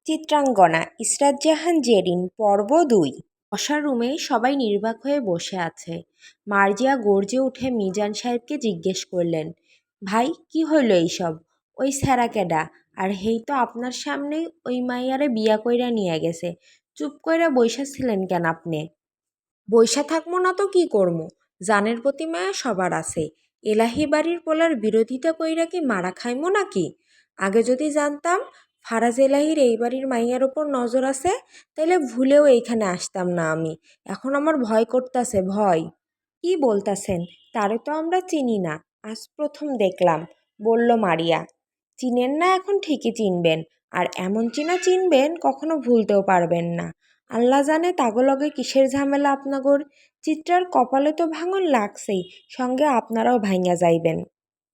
চিত্রাঙ্গনা ইসরাত জাহান জেরিন পর্ব ২। বসার রুমে সবাই নির্বাক হয়ে বসে আছে। মার্জিয়া গর্জে উঠে মিজান সাহেবকে জিজ্ঞেস করলেন, ভাই কি হইল এইসব? ওই স্যারা কেডা? আর হেই তো আপনার সামনেই ওই মাইয়ারে বিয়া কইরা নিয়ে গেছে। চুপ কইরা বইসা ছিলেন কেন আপনি? বইসা থাকবো না তো কি করমু? জানের প্রতি মায়া সবার আছে। এলাহি বাড়ির পোলার বিরোধিতা কইরা কি মারা খাইমু নাকি? আগে যদি জানতাম ফারাজ এলাহির এই বাড়ির মাইয়ার ওপর নজর আছে, তাইলে ভুলেও এইখানে আসতাম না আমি। এখন আমার ভয় করতাছে, ভয়। কি বলতাছেন? তারে তো আমরা চিনি না, আজ প্রথম দেখলাম, বলল মারিয়া। চিনেন না, এখন ঠিকই চিনবেন। আর এমন চিনা চিনবেন কখনো ভুলতেও পারবেন না। আল্লাহ জানে তাগলগে কিসের ঝামেলা আপনাগোর। চিত্রার কপালে তো ভাঙন লাগছেই, সঙ্গে আপনারাও ভাইঙা যাইবেন।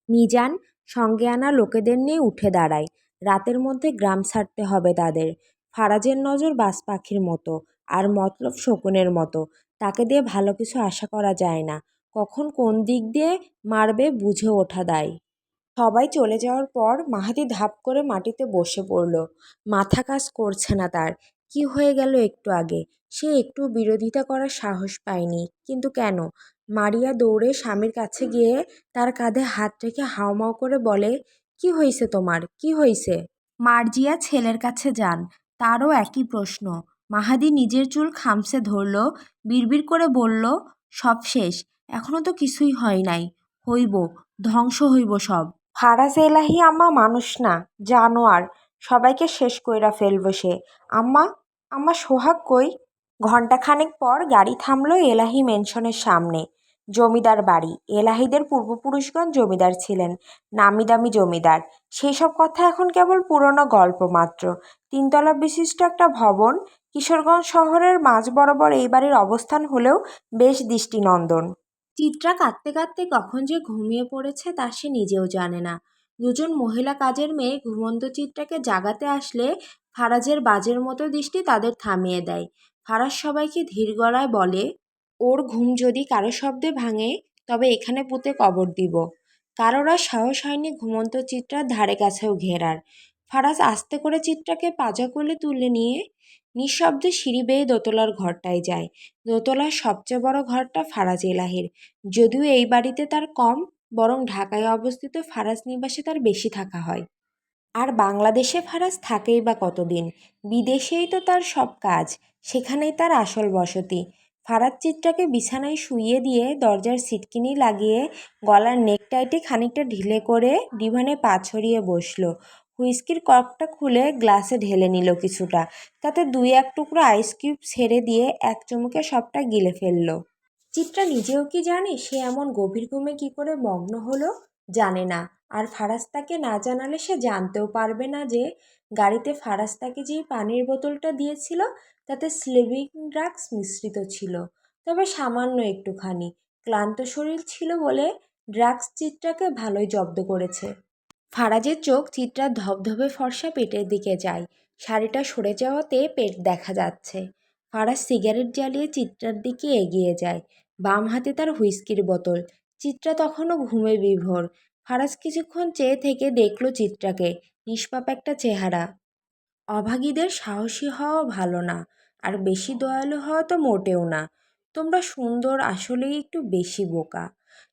মিজান সঙ্গে আনা লোকেদের নিয়ে উঠে দাঁড়ায়। রাতের মধ্যে গ্রাম ছাড়তে হবে তাদের। ফারাজের নজর বাজ পাখির মতো, আর মতলব শকুনের মতো। তাকে দিয়ে ভালো কিছু আশা করা যায় না। কখন কোন দিক দিয়ে মারবে বুঝে ওঠা দায়। সবাই চলে যাওয়ার পর মাহাদি ধাপ করে মাটিতে বসে পড়ল। মাথা কাজ করছে না তার। কি হয়ে গেল একটু আগে? সে একটু বিরোধিতা করার সাহস পায়নি, কিন্তু কেন? মারিয়া দৌড়ে স্বামীর কাছে গিয়ে তার কাঁধে হাত রেখে হাউমাউ করে বলে, কি হইছে তোমার, কি হইছে? মার্জিয়া ছেলের কাছে যান, তারও একই প্রশ্ন। মাহাদি নিজের চুল খামছে ধরল, বিড়বিড় করে বলল, সব শেষ, এখনো তো কিছুই হয় নাই। হইব, ধ্বংস হইব সব। ফারাজ এলাহি আম্মা মানুষ না, জানোয়ার। সবাইকে শেষ কইরা ফেলবো সে। আম্মা, আম্মা সোহাগ কই? ঘণ্টাখানেক পর গাড়ি থামলো এলাহি মেনশনের সামনে। জমিদার বাড়ি। এলাহিদের পূর্বপুরুষগণ জমিদার ছিলেন, নামি দামি জমিদার। সেই সব কথা এখন কেবল পুরনো গল্প মাত্র। ৩ তলা বিশিষ্ট একটা ভবন। কিশোরগঞ্জ শহরের মাঝ বরাবর এই বাড়ির অবস্থান হলেও বেশ দৃষ্টিনন্দন। চিত্রা কাঁদতে কাঁদতে কখন যে ঘুমিয়ে পড়েছে তা সে নিজেও জানে না। দুজন মহিলা কাজের মেয়ে ঘুমন্ত চিত্রাকে জাগাতে আসলে ফারাজের বাজের মতো দৃষ্টি তাদের থামিয়ে দেয়। ফারাজ সবাইকে ধীর গলায় বলে, ওর ঘুম যদি কারো শব্দে ভাঙে তবে এখানে পুঁতে কবর দিব। কারোর আর সাহস হয়নি ঘুমন্ত চিত্রার ধারে কাছেও ঘেরার। ফারাজ আস্তে করে চিত্রাকে পাজা কোলে তুলে নিয়ে নিঃশব্দে সিঁড়ি বেয়ে দোতলার ঘরটায় যায়। দোতলার সবচেয়ে বড় ঘরটা ফারাজ এলাহির। যদিও এই বাড়িতে তার কম, বরং ঢাকায় অবস্থিত ফারাজ নিবাসে তার বেশি থাকা হয়। আর বাংলাদেশে ফারাজ থাকেই বা কতদিন? বিদেশেই তো তার সব কাজ, সেখানেই তার আসল বসতি। ফারাজ চিত্রাকে বিছানায় শুইয়ে দিয়ে দরজার সিটকিনি লাগিয়ে গলার নেকটাইটি খানিকটা ঢিলে করে ডিভানে পা ছড়িয়ে বসলো। হুইস্কির কর্কটা খুলে গ্লাসে ঢেলে নিল কিছুটা, তাতে ২-১ টুকরো আইস কিউব ছেড়ে দিয়ে এক চুমুকে সবটা গিলে ফেলল। চিত্রা নিজেও কি জানে সে এমন গভীর ঘুমে কি করে মগ্ন হলো? জানে না। আর ফারাজ তাকে না জানালে সে জানতেও পারবে না যে গাড়িতে ফারাজ তাকে যে পানির বোতলটা দিয়েছিল তাতে স্লিপিং ড্রাগস মিশ্রিত ছিল, তবে সামান্য একটুখানি। ক্লান্ত শরীর ছিল বলে ড্রাগস চিত্রাকে ভালোই জব্দ করেছে। ফারাজের চোখ চিত্রার ধবধবে ফর্সা পেটের দিকে যায়। শাড়িটা সরে যাওয়াতে পেট দেখা যাচ্ছে। ফারাজ সিগারেট জ্বালিয়ে চিত্রার দিকে এগিয়ে যায়। বাম হাতে তার হুইস্কির বোতল। চিত্রা তখনও ঘুমে বিভোর। ফারাজ কিছুক্ষণ চেয়ে থেকে দেখল চিত্রাকে। নিষ্পাপ একটা চেহারা। অভাগীদের সাহসী হওয়া ভালো না, আর বেশি দয়ালু হওয়া তো মোটেও না। তোমরা সুন্দর, আসলেই একটু বেশি বোকা।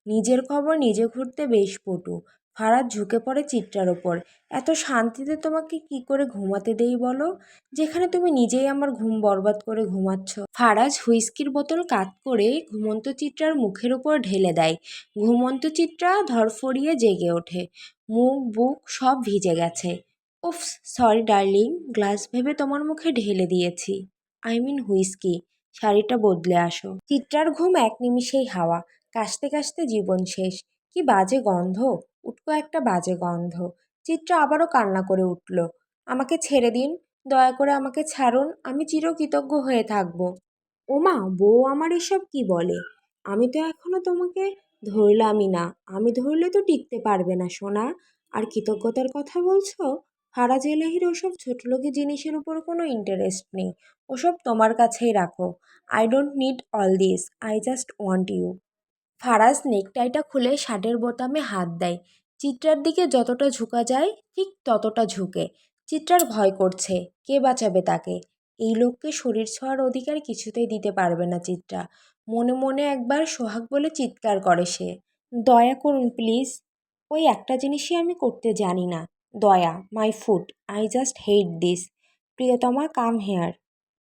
নিজের খবর নিজে ঘুরতে বেশ পটু। ফারাজ ঝুঁকে পড়ে চিত্রার ওপর। এত শান্তিতে তোমাকে কি করে ঘুমাতে দেই বলো, যেখানে তুমি নিজেই আমার ঘুম বরবাদ করে ঘুমাচ্ছ। ফারাজ হুইস্কির বোতল কাত করে ঘুমন্ত চিত্রার মুখের ওপর ঢেলে দেয়। ঘুমন্ত চিত্রা ধরফড়িয়ে জেগে ওঠে। মুখ বুক সব ভিজে গেছে। উফ, সরি ডার্লিং, গ্লাস ভেবে তোমার মুখে ঢেলে দিয়েছি। I mean whiskey. শাড়িটা বদলে আসো। চিত্রার ঘুম এক নিমিষেই হাওয়া। কাশতে কাশতে জীবন শেষ। কি বাজে গন্ধ, উটকো একটা বাজে গন্ধ। চিত্রা আবারও কান্না করে উঠল। আমাকে ছেড়ে দিন, দয়া করে আমাকে ছাড়ুন, আমি চিরকৃতজ্ঞ হয়ে থাকবো। ওমা, বউ আমার এসব কি বলে? আমি তো এখনো তোমাকে ধরলামই না। আমি ধরলে তো টিকতে পারবে না সোনা। আর কৃতজ্ঞতার কথা বলছো? ফারাজ এলাহির ওসব ছোটলোকি জিনিসের উপর কোনো ইন্টারেস্ট নেই। ওসব তোমার কাছেই রাখো। I don't need all this, I just want you. Faraz নেকটাইটা খুলে শার্টের বোতামে হাত দেয়। চিত্রার দিকে যতটা ঝুঁকা যায় ঠিক ততটা ঝুঁকে। চিত্রার ভয় করছে, কে বাঁচাবে তাকে? এই লোককে শরীর ছোঁয়ার অধিকার কিছুতেই দিতে পারবে না চিত্রা। মনে মনে একবার সোহাগ বলে চিৎকার করে সে। দয়া করুন প্লিজ। ওই একটা জিনিসই আমি করতে জানি না। দয়া, my foot, I just hate this. প্রিয়তমা কাম হেয়ার।